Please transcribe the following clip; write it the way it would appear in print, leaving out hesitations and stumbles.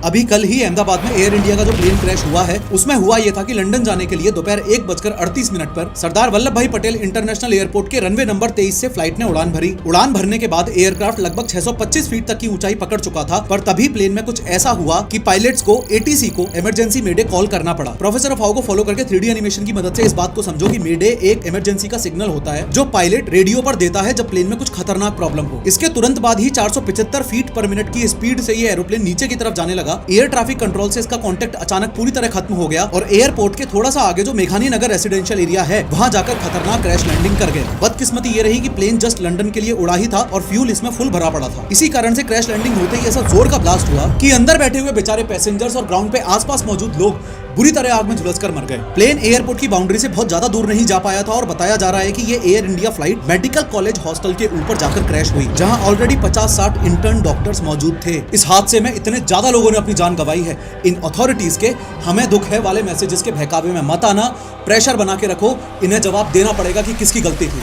अभी कल ही अहमदाबाद में एयर इंडिया का जो प्लेन क्रैश हुआ है उसमें हुआ ये था कि लंदन जाने के लिए दोपहर 1:38 पर सरदार वल्लभ भाई पटेल इंटरनेशनल एयरपोर्ट के रनवे नंबर 23 से फ्लाइट ने उड़ान भरी। उड़ान भरने के बाद एयरक्राफ्ट लगभग 625 फीट तक की ऊंचाई पकड़ चुका था, पर तभी प्लेन में कुछ ऐसा हुआ कि पायलट्स को एटीसी को इमरजेंसी मेडे कॉल करना पड़ा। प्रोफेसर अफवाह को फॉलो करके 3D एनिमेशन की मदद से इस बात को समझो कि मेडे एक इमरजेंसी का सिग्नल होता है जो पायलट रेडियो पर देता है जब प्लेन में कुछ खतरनाक प्रॉब्लम हो। इसके तुरंत बाद ही 475 फीट पर मिनट की स्पीड से ये एरोप्लेन नीचे की तरफ जाने लगा। एयर ट्रैफिक कंट्रोल से इसका कांटेक्ट अचानक पूरी तरह खत्म हो गया और एयरपोर्ट के थोड़ा सा आगे जो मेघानी नगर रेसिडेंशियल एरिया है वहां जाकर खतरनाक क्रैश लैंडिंग कर गया। बदकिस्मती ये रही कि प्लेन जस्ट लंदन के लिए उड़ा ही था और फ्यूल इसमें फुल भरा पड़ा था। इसी कारण से क्रैश लैंडिंग होते ही ऐसा जोर का ब्लास्ट हुआ कि अंदर बैठे हुए बेचारे पैसेंजर्स और ग्राउंड पे आसपास मौजूद लोग बुरी तरह आग में झुलसकर मर गए। प्लेन एयरपोर्ट की बाउंड्री से बहुत ज्यादा दूर नहीं जा पाया था और बताया जा रहा है कि ये air India flight medical college hostel के ऊपर जाकर क्रैश हुई, जहां ऑलरेडी 50-60 इंटर्न डॉक्टर्स मौजूद थे। इस हादसे में इतने ज्यादा लोगों ने अपनी जान गंवाई है। इन अथॉरिटीज के हमें दुख है वाले मैसेजेस के बहकावे में मत आना, प्रेशर बना के रखो, इन्हें जवाब देना पड़ेगा कि किसकी गलती थी।